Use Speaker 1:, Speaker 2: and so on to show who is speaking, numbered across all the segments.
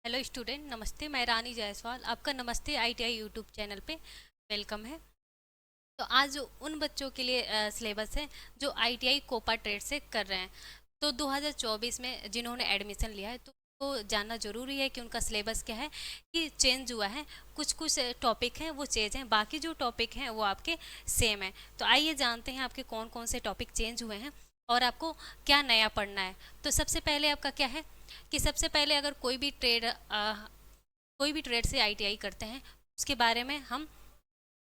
Speaker 1: Hello student, नमस्ते। मैं रानी जायसवाल, आपका नमस्ते आईटीआई यूट्यूब चैनल पे वेलकम है। तो आज उन बच्चों के लिए सिलेबस है जो आईटीआई कोपा ट्रेड से कर रहे हैं। तो 2024 में जिन्होंने एडमिशन लिया है तो जानना जरूरी है कि उनका सिलेबस क्या है, कि चेंज हुआ है। कुछ कुछ टॉपिक हैं वो चेंज हैं, बाकी जो टॉपिक हैं वो आपके सेम हैं। तो आइए जानते हैं आपके कौन कौन से टॉपिक चेंज हुए हैं और आपको क्या नया पढ़ना है। तो सबसे पहले आपका क्या है कि सबसे पहले अगर कोई भी ट्रेड से आईटीआई करते हैं उसके बारे में हम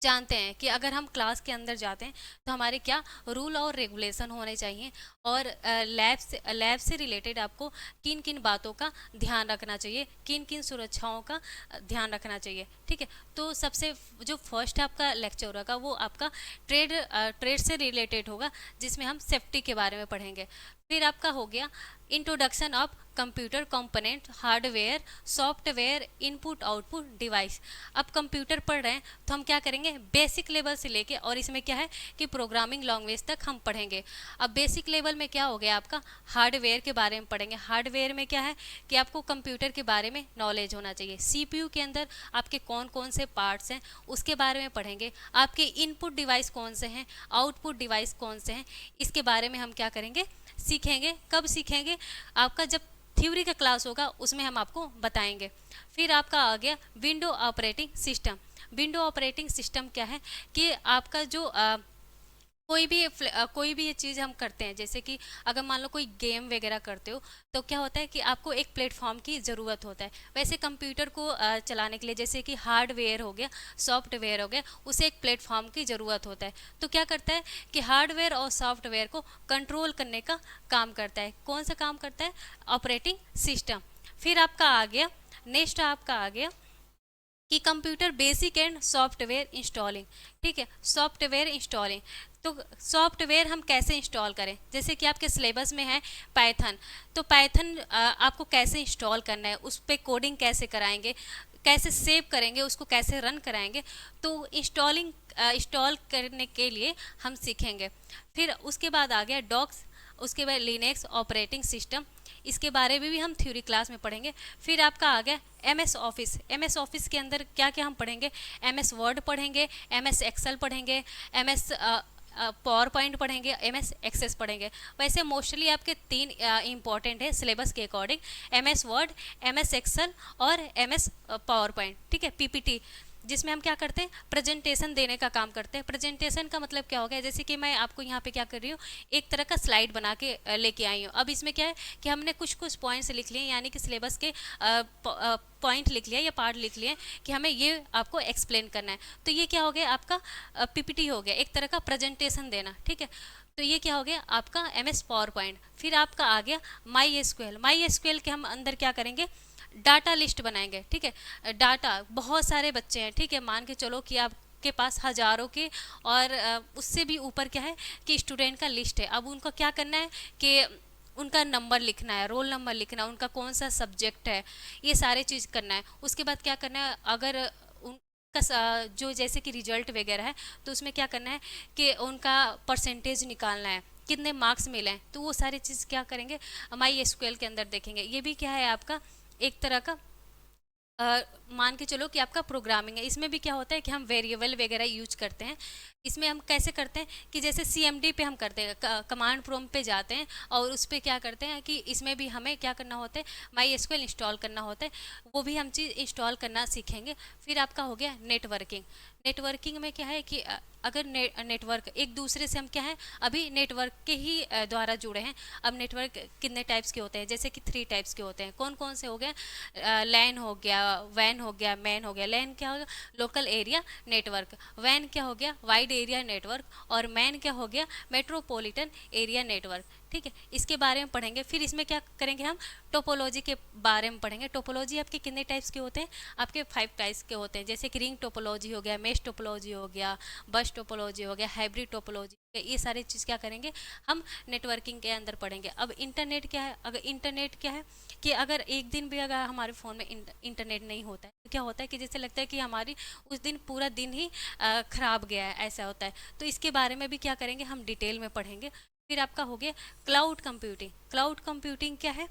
Speaker 1: जानते हैं कि अगर हम क्लास के अंदर जाते हैं तो हमारे क्या रूल और रेगुलेशन होने चाहिए, और लैब से रिलेटेड आपको किन किन बातों का ध्यान रखना चाहिए, किन किन सुरक्षाओं का ध्यान रखना चाहिए। ठीक है। तो सबसे जो फर्स्ट आपका लेक्चर होगा वो आपका ट्रेड से रिलेटेड होगा, जिसमें हम सेफ्टी के बारे में पढ़ेंगे। फिर आपका हो गया introduction of computer component, hardware, software, input output device. अब कंप्यूटर पढ़ रहे हैं तो हम क्या करेंगे, बेसिक लेवल से लेके, और इसमें क्या है कि प्रोग्रामिंग लैंग्वेज तक हम पढ़ेंगे। अब बेसिक लेवल में क्या हो गया आपका, हार्डवेयर के बारे में पढ़ेंगे। हार्डवेयर में क्या है कि आपको कंप्यूटर के बारे में नॉलेज होना चाहिए। सीपीयू के अंदर आपके कौन कौन से पार्ट्स हैं उसके बारे में पढ़ेंगे। आपके इनपुट डिवाइस कौन से हैं, आउटपुट डिवाइस कौन से हैं, इसके बारे में हम क्या करेंगे, सीखेंगे। कब सीखेंगे, आपका जब थ्योरी का क्लास होगा उसमें हम आपको बताएंगे। फिर आपका आ गया window operating system. Window operating system क्या है कि आपका जो कोई भी ये चीज़ हम करते हैं, जैसे कि अगर मान लो कोई गेम वगैरह करते हो तो क्या होता है कि आपको एक प्लेटफॉर्म की ज़रूरत होता है। वैसे कंप्यूटर को चलाने के लिए जैसे कि हार्डवेयर हो गया, सॉफ्टवेयर हो गया, उसे एक प्लेटफॉर्म की ज़रूरत होता है। तो क्या करता है कि हार्डवेयर और सॉफ्टवेयर को कंट्रोल करने का काम करता है। कौन सा काम करता है, ऑपरेटिंग सिस्टम। फिर आपका आ गया नेक्स्ट आपका आ गया कि computer basic and software installing. ठीक है, सॉफ्टवेयर इंस्टॉलिंग। तो सॉफ्टवेयर हम कैसे इंस्टॉल करें, जैसे कि आपके सिलेबस में है पाइथन। तो पाइथन आपको कैसे इंस्टॉल करना है, उस पर कोडिंग कैसे कराएंगे, कैसे सेव करेंगे, उसको कैसे रन कराएंगे। तो इंस्टॉल करने के लिए हम सीखेंगे। फिर उसके बाद आ गया डॉक्स, उसके बाद लिनक्स ऑपरेटिंग सिस्टम, इसके बारे में भी हम थ्योरी क्लास में पढ़ेंगे। फिर आपका आ गया एमएस ऑफिस। एमएस ऑफिस के अंदर क्या क्या हम पढ़ेंगे, एमएस वर्ड पढ़ेंगे, एमएस एक्सेल पढ़ेंगे, एमएस पावर पॉइंट पढ़ेंगे, एमएस एक्सेस पढ़ेंगे। वैसे मोस्टली आपके तीन इंपॉर्टेंट है सिलेबस के according, MS Word, MS Excel और एमएस पावर पॉइंट। ठीक है, पीपीटी, जिसमें हम क्या करते हैं, प्रेजेंटेशन देने का काम करते हैं। प्रेजेंटेशन का मतलब क्या हो गया, जैसे कि मैं आपको यहाँ पे क्या कर रही हूँ, एक तरह का स्लाइड बना के लेके आई हूँ। अब इसमें क्या है कि हमने कुछ कुछ पॉइंट्स लिख लिए, यानी कि सिलेबस के पॉइंट लिख लिया या पार्ट लिख लिए कि हमें ये आपको एक्सप्लेन करना है। तो ये क्या हो गया आपका पीपीटी हो गया, एक तरह का प्रेजेंटेशन देना। ठीक है, तो ये क्या हो गया आपका एमएस पावर पॉइंट। फिर आपका आ गया माई एसक्यूएल। माई एसक्यूएल के हम अंदर क्या करेंगे, डाटा लिस्ट बनाएंगे। ठीक है, डाटा बहुत सारे बच्चे हैं, ठीक है, मान के चलो कि आप के पास हजारों के और उससे भी ऊपर क्या है कि स्टूडेंट का लिस्ट है। अब उनको क्या करना है कि उनका नंबर लिखना है, रोल नंबर लिखना है, उनका कौन सा सब्जेक्ट है, ये सारे चीज़ करना है। उसके बाद क्या करना है, अगर उनका जो जैसे कि रिजल्ट वगैरह है तो उसमें क्या करना है कि उनका परसेंटेज निकालना है, कितने मार्क्स मिले हैं। तो वो सारी चीज़ क्या करेंगे, माई एसक्यूएल के अंदर देखेंगे। ये भी क्या है आपका एक तरह का मान के चलो कि आपका प्रोग्रामिंग है। इसमें भी क्या होता है कि हम वेरिएबल वगैरह यूज करते हैं। इसमें हम कैसे करते हैं कि जैसे सीएमडी पे हम करते हैं, कमांड प्रॉम्प्ट पे जाते हैं और उस पर क्या करते हैं कि इसमें भी हमें क्या करना होता है, माई एसक्यूएल इंस्टॉल करना होता है। वो भी हम चीज़ इंस्टॉल करना सीखेंगे। फिर आपका हो गया नेटवर्किंग। नेटवर्किंग में क्या है कि अगर नेटवर्क एक दूसरे से हम क्या है, अभी नेटवर्क के ही द्वारा जुड़े हैं। अब नेटवर्क कितने टाइप्स के होते हैं, जैसे कि 3 टाइप्स के होते हैं। कौन कौन से हो गए, लैन हो गया, वैन हो गया, मैन हो गया। लैन क्या हो गया, लोकल एरिया नेटवर्क। वैन क्या हो गया, वाइड एरिया नेटवर्क। और मैन क्या हो गया, मेट्रोपॉलिटन एरिया नेटवर्क। ठीक है, इसके बारे में पढ़ेंगे। फिर इसमें क्या करेंगे, हम टोपोलॉजी के बारे में पढ़ेंगे। टोपोलॉजी आपके कितने टाइप्स के होते हैं, आपके 5 टाइप्स के होते हैं, जैसे कि रिंग टोपोलॉजी हो गया, मेश टोपोलॉजी हो गया, बस टोपोलॉजी हो गया, हाइब्रिड टोपोलॉजी। ये सारी चीज़ क्या करेंगे, हम नेटवर्किंग के अंदर पढ़ेंगे। अब इंटरनेट क्या है, अगर इंटरनेट क्या है कि अगर एक दिन भी अगर हमारे फ़ोन में इंटरनेट नहीं होता है तो क्या होता है कि जैसे लगता है कि हमारी उस दिन पूरा दिन ही खराब गया है, ऐसा होता है। तो इसके बारे में भी क्या करेंगे, हम डिटेल में पढ़ेंगे। फिर आपका हो गया क्लाउड कंप्यूटिंग। क्लाउड कंप्यूटिंग क्या है,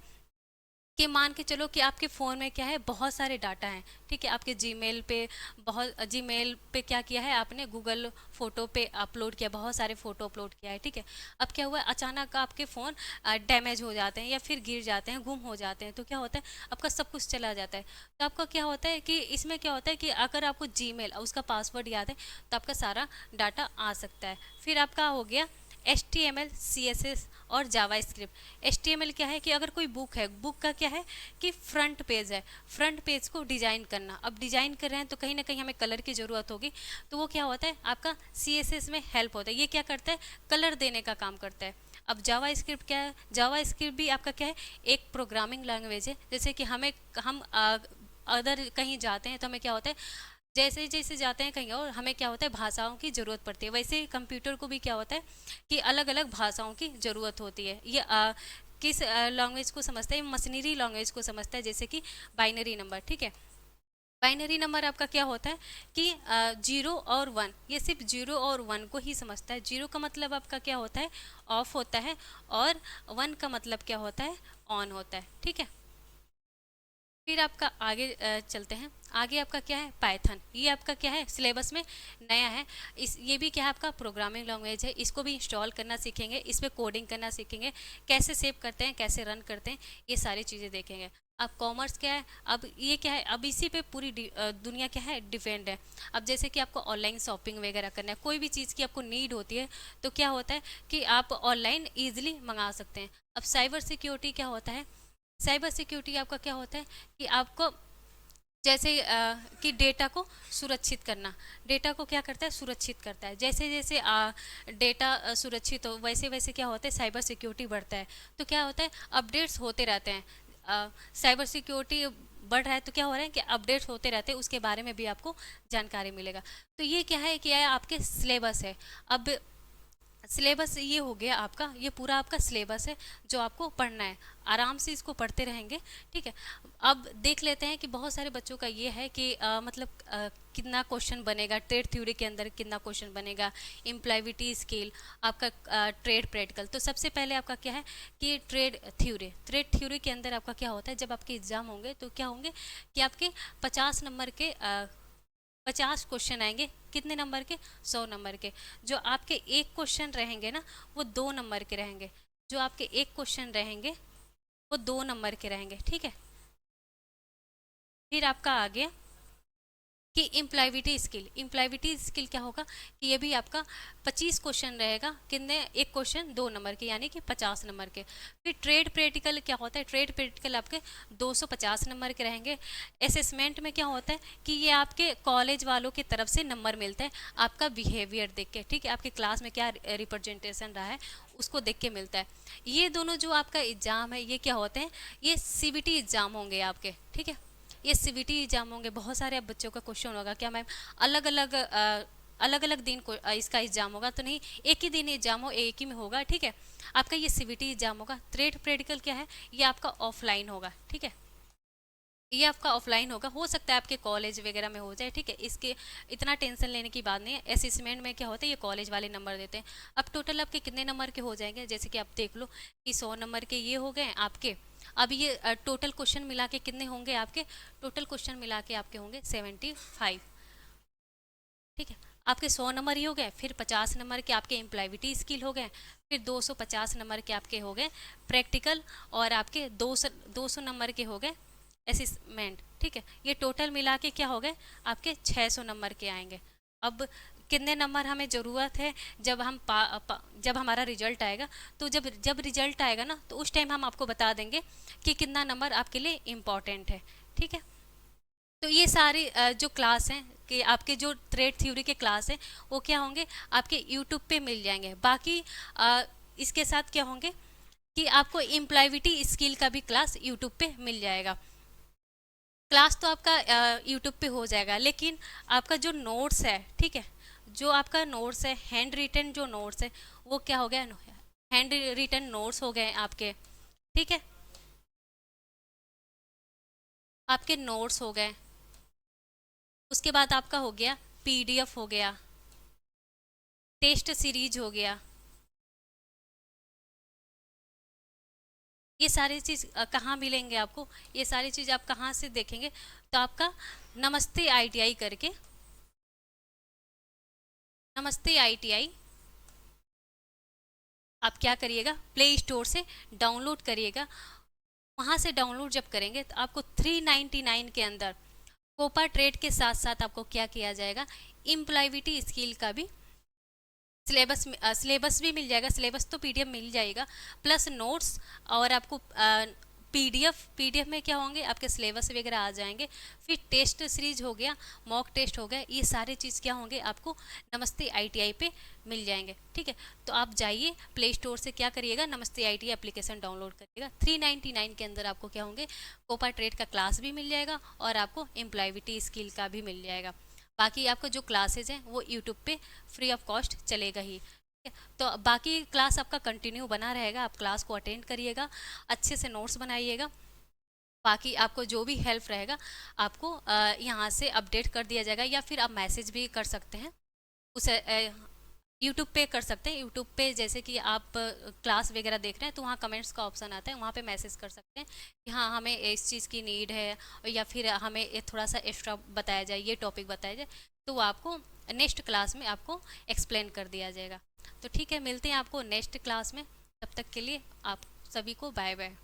Speaker 1: कि मान के चलो कि आपके फ़ोन में क्या है, बहुत सारे डाटा हैं, ठीक है। आपके जीमेल पे, बहुत जीमेल पे क्या किया है आपने, गूगल फ़ोटो पे अपलोड किया, बहुत सारे फ़ोटो अपलोड किया है, ठीक है। अब क्या हुआ, अचानक आपके फ़ोन डैमेज हो जाते हैं या फिर गिर जाते हैं, गुम हो जाते हैं, तो क्या होता है, आपका सब कुछ चला जाता है। तो आपका क्या होता है कि इसमें क्या होता है कि अगर आपको जीमेल उसका पासवर्ड याद है तो आपका सारा डाटा आ सकता है। फिर आपका हो गया HTML, CSS और जावा स्क्रिप्ट। HTML क्या है कि अगर कोई बुक है, बुक का क्या है कि फ्रंट पेज है, फ्रंट पेज को डिजाइन करना। अब डिजाइन कर रहे हैं तो कहीं ना कहीं हमें कलर की ज़रूरत होगी, तो वो क्या होता है आपका CSS में हेल्प होता है। ये क्या करता है, कलर देने का काम करता है। अब जावा स्क्रिप्ट क्या है, जावा स्क्रिप्ट भी आपका क्या है, एक प्रोग्रामिंग लैंग्वेज है। जैसे कि हम अदर कहीं जाते हैं तो हमें क्या होता है, जैसे जैसे जाते हैं कहीं और हमें क्या होता है, भाषाओं की ज़रूरत पड़ती है। वैसे कंप्यूटर को भी क्या होता है कि अलग अलग भाषाओं की ज़रूरत होती है। ये किस लैंग्वेज को समझता है, मशीनरी लैंग्वेज को समझता है, जैसे कि बाइनरी नंबर, ठीक है। बाइनरी नंबर आपका क्या होता है कि 0 और 1, ये सिर्फ 0 और 1 को ही समझता है। 0 का मतलब आपका क्या होता है, ऑफ होता है, और 1 का मतलब क्या होता है, ऑन होता है, ठीक है। फिर आपका आगे चलते हैं। आगे आपका क्या है, पाइथन। ये आपका क्या है, सिलेबस में नया है। ये भी क्या है, आपका प्रोग्रामिंग लैंग्वेज है। इसको भी इंस्टॉल करना सीखेंगे, इस पर कोडिंग करना सीखेंगे, कैसे सेव करते हैं, कैसे रन करते हैं, ये सारी चीज़ें देखेंगे। अब कॉमर्स क्या है, अब ये क्या है, अब इसी पे पूरी दुनिया क्या है, डिपेंड है। अब जैसे कि आपको ऑनलाइन शॉपिंग वगैरह करना है, कोई भी चीज़ की आपको नीड होती है, तो क्या होता है कि आप ऑनलाइन ईजिली मंगा सकते हैं। अब साइबर सिक्योरिटी क्या होता है, साइबर सिक्योरिटी आपका क्या होता है कि आपको जैसे कि डेटा को सुरक्षित करना। डेटा को क्या करता है, सुरक्षित करता है। जैसे जैसे डेटा सुरक्षित हो, वैसे वैसे क्या होता है, साइबर सिक्योरिटी बढ़ता है। तो क्या होता है, अपडेट्स होते रहते हैं। साइबर सिक्योरिटी बढ़ रहा है तो क्या हो रहा है कि अपडेट्स होते रहते हैं, उसके बारे में भी आपको जानकारी मिलेगा। तो ये क्या है कि आपके सिलेबस है। अब सिलेबस ये हो गया आपका, ये पूरा आपका सिलेबस है जो आपको पढ़ना है। आराम से इसको पढ़ते रहेंगे, ठीक है। अब देख लेते हैं कि बहुत सारे बच्चों का ये है कि मतलब कितना क्वेश्चन बनेगा ट्रेड थ्योरी के अंदर, कितना क्वेश्चन बनेगा, इम्प्लॉयबिलिटी स्किल, आपका ट्रेड प्रैक्टिकल। तो सबसे पहले आपका क्या है कि ट्रेड थ्योरी के अंदर आपका क्या होता है, जब आपके एग्जाम होंगे तो क्या होंगे कि आपके 50 नंबर के 50 क्वेश्चन आएंगे। कितने नंबर के, 100 नंबर के। जो आपके एक क्वेश्चन रहेंगे ना, वो 2 नंबर के रहेंगे। जो आपके एक क्वेश्चन रहेंगे वो 2 नंबर के रहेंगे, ठीक है। फिर आपका आ गया कि इम्प्लॉयबिलिटी स्किल क्या होगा कि ये भी आपका 25 क्वेश्चन रहेगा। कितने, एक क्वेश्चन 2 नंबर के, यानी कि 50 नंबर के। फिर ट्रेड प्रैक्टिकल क्या होता है, ट्रेड प्रैक्टिकल आपके 250 नंबर के रहेंगे। असेसमेंट में क्या होता है कि ये आपके कॉलेज वालों की तरफ से नंबर मिलता है, आपका बिहेवियर देख के, ठीक है। आपके क्लास में क्या रिप्रेजेंटेशन रहा है उसको देख के मिलता है। ये दोनों जो आपका एग्ज़ाम है, ये क्या होते हैं, ये CBT एग्ज़ाम होंगे आपके, ठीक है। ये CBT एग्जाम होंगे। बहुत सारे अब बच्चों का क्वेश्चन होगा क्या मैम, अलग अलग अलग अलग दिन को इसका एग्जाम होगा, तो नहीं, एक ही दिन एग्जाम हो, एक ही में होगा, ठीक है। आपका ये CBT एग्जाम होगा। ट्रेड प्रैक्टिकल क्या है, ये आपका ऑफलाइन होगा, ठीक है। ये आपका ऑफलाइन होगा, हो सकता है आपके कॉलेज वगैरह में हो जाए, ठीक है। इसके इतना टेंशन लेने की बात नहीं है। असेसमेंट में क्या होता है, ये कॉलेज वाले नंबर देते हैं। अब टोटल आपके कितने नंबर के हो जाएंगे, जैसे कि आप देख लो कि 100 नंबर के ये हो गए आपके। अब ये टोटल क्वेश्चन मिला के कितने होंगे आपके, टोटल क्वेश्चन मिला के आपके होंगे 75, ठीक है। आपके 100 नंबर ही हो गए। फिर 50 नंबर के आपके एम्प्लॉयबिलिटी स्किल हो गए। फिर 250 नंबर के आपके हो गए प्रैक्टिकल, और आपके 200 नंबर के हो गए असेसमेंट, ठीक है। ये टोटल मिला के क्या हो गए आपके 600 नंबर के आएंगे। अब कितने नंबर हमें ज़रूरत है, जब हम जब हमारा रिजल्ट आएगा, तो जब जब रिजल्ट आएगा ना, तो उस टाइम हम आपको बता देंगे कि कितना नंबर आपके लिए इम्पॉर्टेंट है, ठीक है। तो ये सारे जो क्लास हैं कि आपके जो थ्रेड थ्योरी के क्लास हैं, वो क्या होंगे आपके यूट्यूब पे मिल जाएंगे। बाकी इसके साथ क्या होंगे कि आपको एम्प्लॉयबिलिटी स्किल का भी क्लास यूट्यूब पे मिल जाएगा। क्लास तो आपका यूट्यूब पे हो जाएगा, लेकिन आपका जो नोट्स है, ठीक है, जो आपका नोट्स है, हैंड रिटन जो नोट्स है, वो क्या हो गया, हैंड रिटन नोट्स हो गए आपके, ठीक है। आपके नोट्स हो गए। उसके बाद आपका हो गया PDF हो गया, टेस्ट सीरीज हो गया, ये सारी चीज़ कहाँ मिलेंगे आपको, ये सारी चीज़ आप कहाँ से देखेंगे, तो आपका नमस्ते आईटीआई करके, नमस्ते आईटीआई आप क्या करिएगा, प्ले स्टोर से डाउनलोड करिएगा। वहाँ से डाउनलोड जब करेंगे तो आपको 399 के अंदर कोपा ट्रेड के साथ साथ आपको क्या किया जाएगा, एम्प्लॉयबिलिटी स्किल का भी सिलेबस भी मिल जाएगा। सिलेबस तो पीडीएफ मिल जाएगा, प्लस नोट्स, और आपको पीडीएफ में क्या होंगे, आपके सिलेबस वगैरह आ जाएंगे। फिर टेस्ट सीरीज हो गया, मॉक टेस्ट हो गया, ये सारे चीज़ क्या होंगे आपको नमस्ते आईटीआई पे मिल जाएंगे। ठीक है, तो आप जाइए प्ले स्टोर से क्या करिएगा, नमस्ते आईटीआई एप्लीकेशन डाउनलोड करिएगा। 399 के अंदर आपको क्या होंगे, कोपा ट्रेड का क्लास भी मिल जाएगा और आपको एम्प्लॉयबिलिटी स्किल का भी मिल जाएगा। बाकी आपको जो क्लासेज हैं वो यूट्यूब पे फ्री ऑफ कॉस्ट चलेगा ही। ठीक है, तो बाकी क्लास आपका कंटिन्यू बना रहेगा, आप क्लास को अटेंड करिएगा, अच्छे से नोट्स बनाइएगा। बाकी आपको जो भी हेल्प रहेगा आपको यहाँ से अपडेट कर दिया जाएगा, या फिर आप मैसेज भी कर सकते हैं उसे, यूट्यूब पे कर सकते हैं। यूट्यूब पे जैसे कि आप क्लास वगैरह देख रहे हैं तो वहाँ कमेंट्स का ऑप्शन आता है, वहाँ पे मैसेज कर सकते हैं कि हाँ हमें इस चीज़ की नीड है, या फिर हमें ये थोड़ा सा एक्स्ट्रा बताया जाए, ये टॉपिक बताया जाए, तो वो आपको नेक्स्ट क्लास में आपको एक्सप्लेन कर दिया जाएगा। तो ठीक है, मिलते हैं आपको नेक्स्ट क्लास में, तब तक के लिए आप सभी को बाय बाय।